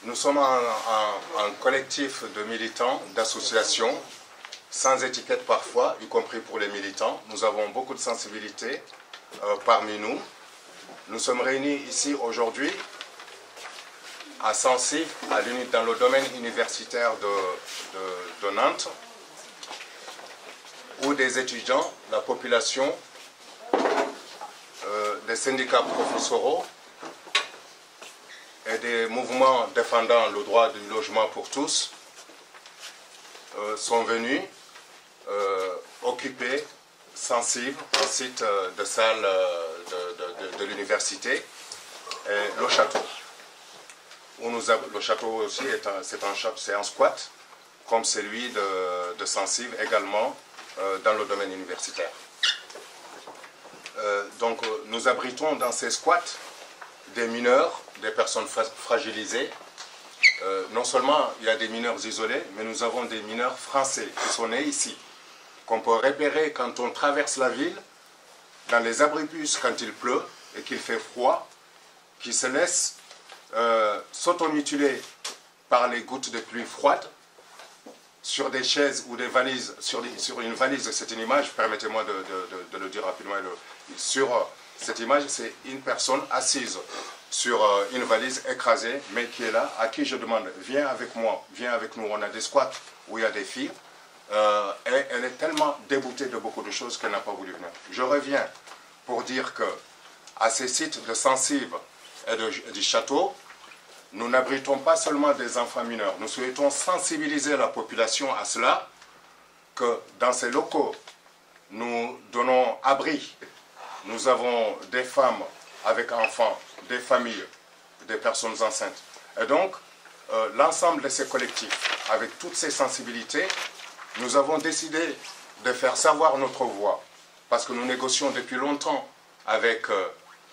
Nous sommes un collectif de militants, d'associations, sans étiquette parfois, y compris pour les militants. Nous avons beaucoup de sensibilité parmi nous. Nous sommes réunis ici aujourd'hui à Sancy, dans le domaine universitaire de Nantes, où des étudiants, la population, des syndicats professoraux et des mouvements défendant le droit du logement pour tous sont venus occuper sensible un site de salle de l'université et le château. Le château aussi c'est un squat comme celui de Sensible également dans le domaine universitaire. Donc nous abritons dans ces squats des mineurs, des personnes fragilisées. Non seulement il y a des mineurs isolés, mais nous avons des mineurs français qui sont nés ici, qu'on peut repérer quand on traverse la ville, dans les abribus quand il pleut et qu'il fait froid, qui se laissent s'automutiler par les gouttes de pluie froide sur des chaises ou des valises, sur une valise. C'est une image, permettez-moi de le dire rapidement. Sur cette image, c'est une personne assise sur une valise écrasée, mais qui est là, à qui je demande, viens avec moi, viens avec nous. On a des squats où il y a des filles, et elle est tellement déboutée de beaucoup de choses qu'elle n'a pas voulu venir. Je reviens pour dire que à ces sites de Sensible et du château, nous n'abritons pas seulement des enfants mineurs. Nous souhaitons sensibiliser la population à cela, que dans ces locaux, nous donnons abri. Nous avons des femmes avec enfants, des familles, des personnes enceintes. Et donc, l'ensemble de ces collectifs, avec toutes ces sensibilités, nous avons décidé de faire savoir notre voix, parce que nous négocions depuis longtemps avec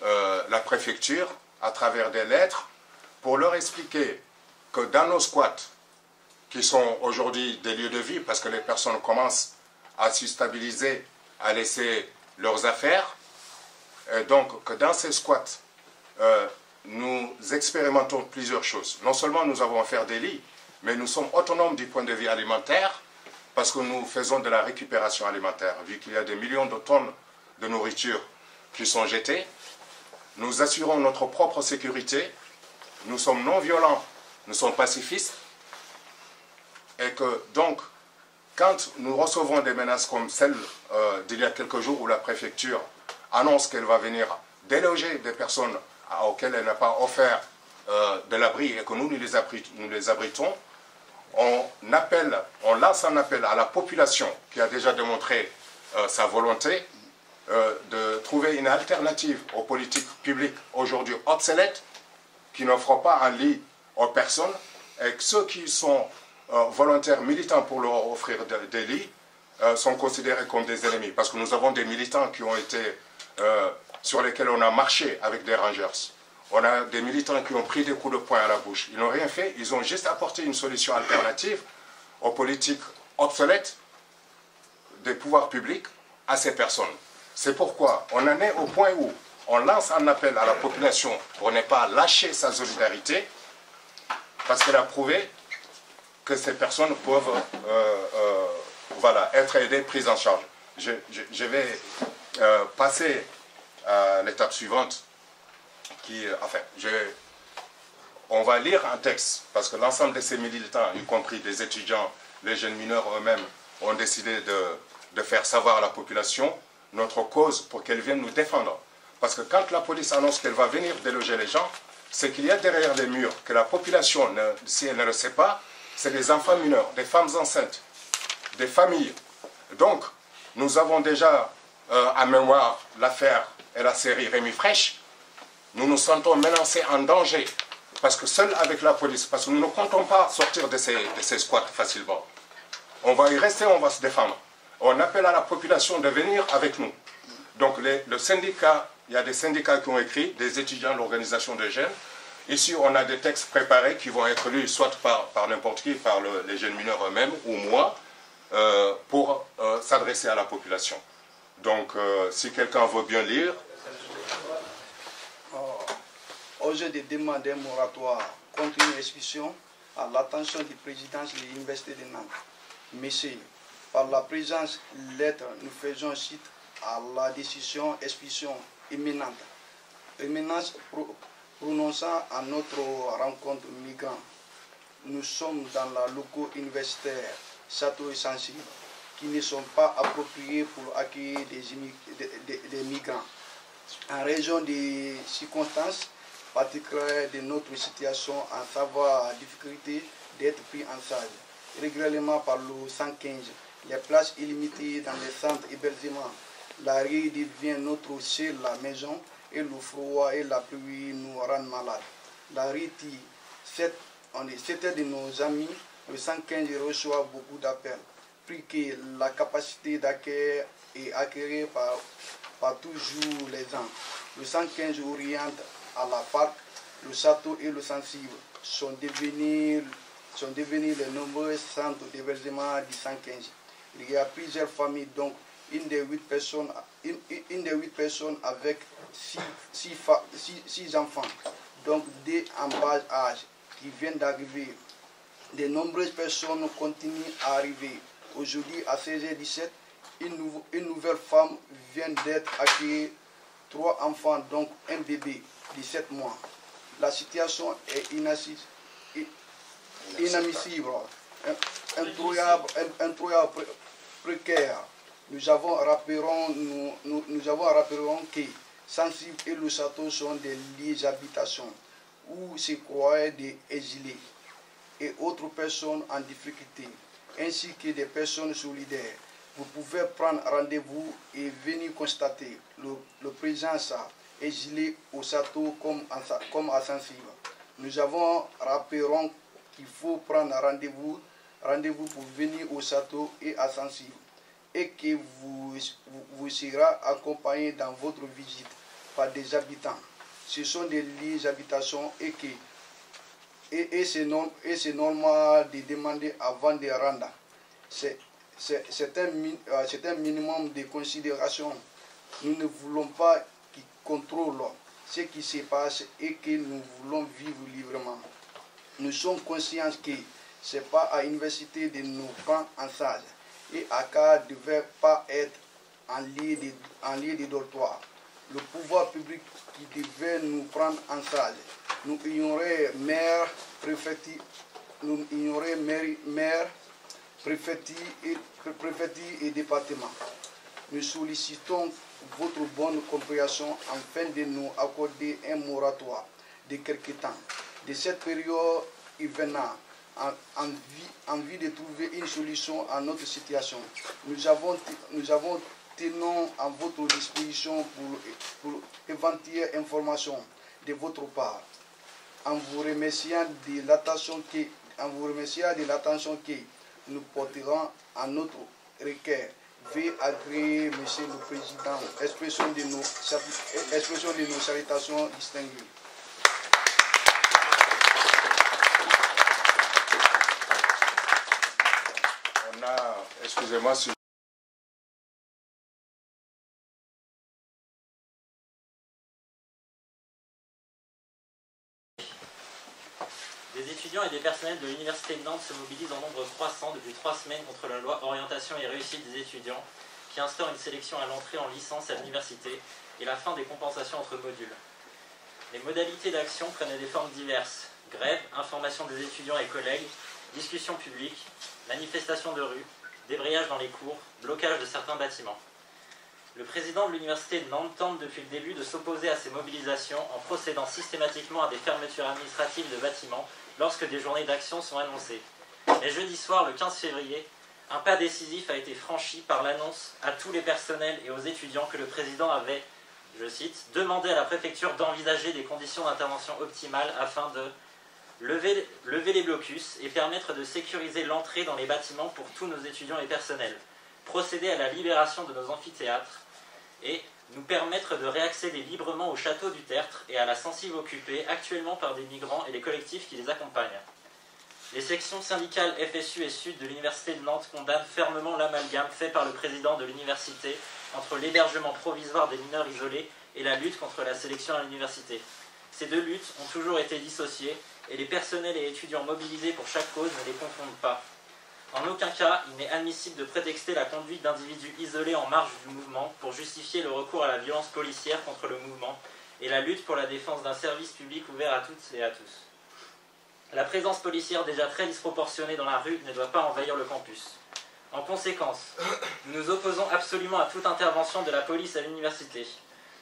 la préfecture, à travers des lettres, pour leur expliquer que dans nos squats, qui sont aujourd'hui des lieux de vie, parce que les personnes commencent à se stabiliser, à laisser leurs affaires, et donc que dans ces squats, nous expérimentons plusieurs choses. Non seulement nous avons à faire des lits, mais nous sommes autonomes du point de vue alimentaire, parce que nous faisons de la récupération alimentaire, vu qu'il y a des millions de tonnes de nourriture qui sont jetées. Nous assurons notre propre sécurité, nous sommes non violents, nous sommes pacifistes, et que donc, quand nous recevons des menaces comme celle d'il y a quelques jours où la préfecture annonce qu'elle va venir déloger des personnes auxquelles elle n'a pas offert de l'abri et que nous les abritons, on lance un appel à la population qui a déjà démontré sa volonté de trouver une alternative aux politiques publiques aujourd'hui obsolètes, qui n'offrent pas un lit aux personnes, et que ceux qui sont volontaires, militants pour leur offrir des lits, sont considérés comme des ennemis. Parce que nous avons des militants qui ont été, sur lesquels on a marché avec des rangers. On a des militants qui ont pris des coups de poing à la bouche. Ils n'ont rien fait, ils ont juste apporté une solution alternative aux politiques obsolètes des pouvoirs publics à ces personnes. C'est pourquoi on en est au point où on lance un appel à la population pour ne pas lâcher sa solidarité, parce qu'elle a prouvé que ces personnes peuvent être aidées, prises en charge. Je vais passer à l'étape suivante. On va lire un texte, parce que l'ensemble de ces militants, y compris des étudiants, les jeunes mineurs eux-mêmes, ont décidé de faire savoir à la population notre cause pour qu'elle vienne nous défendre. Parce que quand la police annonce qu'elle va venir déloger les gens, c'est qu'il y a derrière les murs, que la population, si elle ne le sait pas, c'est des enfants mineurs, des femmes enceintes, des familles. Donc, nous avons déjà à mémoire l'affaire et la série Rémi Fraîche. Nous nous sentons menacés en danger, parce que seul avec la police, parce que nous ne comptons pas sortir de ces squats facilement. On va y rester, on va se défendre. On appelle à la population de venir avec nous. Donc le syndicat, il y a des syndicats qui ont écrit, des étudiants, l'organisation des jeunes, Ici, on a des textes préparés qui vont être lus soit par n'importe qui, par les jeunes mineurs eux-mêmes ou moi, pour s'adresser à la population. Donc, si quelqu'un veut bien lire... Objet de demande d'un moratoire contre une expulsion à l'attention du président de l'Université de Nantes. Messieurs, par la présence lettre, nous faisons suite à la décision expulsion imminente. Éminence prononçant à notre rencontre migrants. Nous sommes dans la locaux universitaire château et sensible qui ne sont pas appropriés pour accueillir des migrants. En raison des circonstances particulières de notre situation, en savoir la difficulté d'être pris en charge régulièrement par le 115, les places illimitées dans les centres d'hébergement, la rue devient notre seule maison et le froid et la pluie nous rendent malades. La rue c'était de nos amis, le 115 reçoit beaucoup d'appels, plus que la capacité d'accueil est acquérée par toujours les ans. Le 115 oriente à la parc, le château et le sensible sont devenus les nombreux centres d'hébergement du 115. Il y a plusieurs familles, donc une des 8 personnes avec 6 enfants, donc des en bas âge qui viennent d'arriver. De nombreuses personnes continuent à arriver. Aujourd'hui, à 16h17, une nouvelle femme vient d'être accueillie, 3 enfants, donc un bébé de 7 mois. La situation est inadmissible, introuvable, précaire. Nous avons rappelé que Sensible et le château sont des lieux d'habitation où se croient des exilés et autres personnes en difficulté, ainsi que des personnes solidaires. Vous pouvez prendre rendez-vous et venir constater le présence exilé au château comme à Sensible. Nous avons rappelé qu'il faut prendre rendez-vous pour venir au château et à Sensible, et que vous serez accompagné dans votre visite par des habitants. Ce sont des lieux d'habitation et c'est normal de demander avant de rendre. C'est un minimum de considération. Nous ne voulons pas qu'ils contrôlent ce qui se passe et que nous voulons vivre librement. Nous sommes conscients que ce n'est pas à l'université de nous prendre en charge et ACA ne devait pas être en lieu de dortoir. Le pouvoir public qui devait nous prendre en charge. Nous ignorons maire, préfecture et département. Nous sollicitons votre bonne compréhension afin de nous accorder un moratoire de quelque temps. De cette période hivernale, en vue de trouver une solution à notre situation. Nous avons tenons à votre disposition pour éventuelle information de votre part. En vous remerciant de l'attention que nous porterons à notre requête. Veuillez agréer, Monsieur le Président, expression de nos salutations distinguées. Excusez-moi si... Des étudiants et des personnels de l'Université de Nantes se mobilisent en nombre croissant depuis 3 semaines contre la loi Orientation et réussite des étudiants qui instaure une sélection à l'entrée en licence à l'université et la fin des compensations entre modules. Les modalités d'action prenaient des formes diverses: grève, information des étudiants et collègues, discussions publiques, manifestations de rue, débrayage dans les cours, blocage de certains bâtiments. Le président de l'Université de Nantes tente depuis le début de s'opposer à ces mobilisations en procédant systématiquement à des fermetures administratives de bâtiments lorsque des journées d'action sont annoncées. Mais jeudi soir, le 15 février, un pas décisif a été franchi par l'annonce à tous les personnels et aux étudiants que le président avait, je cite, demandé à la préfecture d'envisager des conditions d'intervention optimales afin de lever les blocus et permettre de sécuriser l'entrée dans les bâtiments pour tous nos étudiants et personnels, procéder à la libération de nos amphithéâtres et nous permettre de réaccéder librement au château du Tertre et à la Sensive occupée, actuellement par des migrants et les collectifs qui les accompagnent. Les sections syndicales FSU et Sud de l'Université de Nantes condamnent fermement l'amalgame fait par le président de l'université entre l'hébergement provisoire des mineurs isolés et la lutte contre la sélection à l'université. Ces deux luttes ont toujours été dissociées et les personnels et étudiants mobilisés pour chaque cause ne les confondent pas. En aucun cas, il n'est admissible de prétexter la conduite d'individus isolés en marge du mouvement pour justifier le recours à la violence policière contre le mouvement et la lutte pour la défense d'un service public ouvert à toutes et à tous. La présence policière déjà très disproportionnée dans la rue ne doit pas envahir le campus. En conséquence, nous nous opposons absolument à toute intervention de la police à l'université.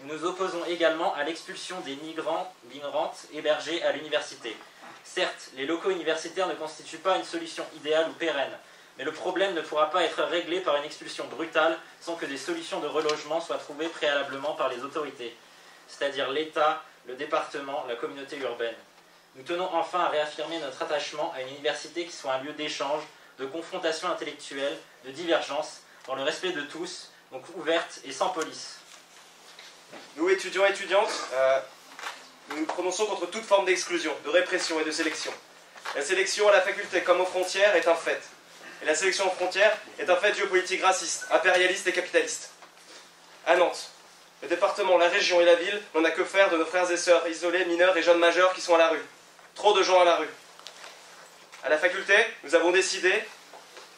Nous nous opposons également à l'expulsion des migrantes hébergés à l'université. Certes, les locaux universitaires ne constituent pas une solution idéale ou pérenne, mais le problème ne pourra pas être réglé par une expulsion brutale sans que des solutions de relogement soient trouvées préalablement par les autorités, c'est-à-dire l'État, le département, la communauté urbaine. Nous tenons enfin à réaffirmer notre attachement à une université qui soit un lieu d'échange, de confrontation intellectuelle, de divergence, dans le respect de tous, donc ouverte et sans police. Nous, étudiants et étudiantes, nous nous prononçons contre toute forme d'exclusion, de répression et de sélection. La sélection à la faculté comme aux frontières est un fait. Et la sélection aux frontières est un fait géopolitique raciste, impérialiste et capitaliste. À Nantes, le département, la région et la ville n'en a que faire de nos frères et sœurs isolés, mineurs et jeunes majeurs qui sont à la rue. Trop de gens à la rue. À la faculté, nous avons décidé,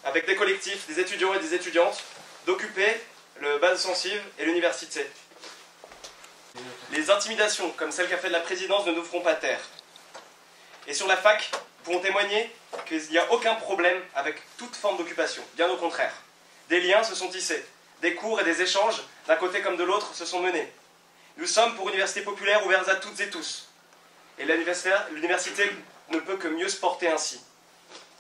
avec des collectifs, des étudiants et des étudiantes, d'occuper le base Sensive et l'université. Les intimidations, comme celle qu'a fait la présidence, ne nous feront pas taire. Et sur la fac, nous pouvons témoigner qu'il n'y a aucun problème avec toute forme d'occupation, bien au contraire. Des liens se sont tissés, des cours et des échanges, d'un côté comme de l'autre, se sont menés. Nous sommes pour une université populaire ouverte à toutes et tous. Et l'université ne peut que mieux se porter ainsi.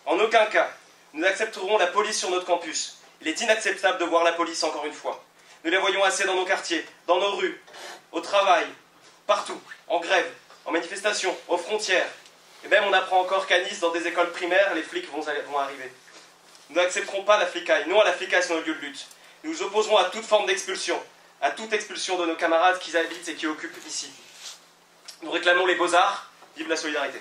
En aucun cas, nous n'accepterons la police sur notre campus. Il est inacceptable de voir la police encore une fois. Nous les voyons assez dans nos quartiers, dans nos rues, au travail, partout, en grève, en manifestation, aux frontières. Et même on apprend encore qu'à Nice, dans des écoles primaires, les flics vont arriver. Nous n'accepterons pas la flicaille, non à la flicaille sur nos lieux de lutte. Nous nous opposerons à toute forme d'expulsion, à toute expulsion de nos camarades qui habitent et qui occupent ici. Nous réclamons les beaux-arts, vive la solidarité.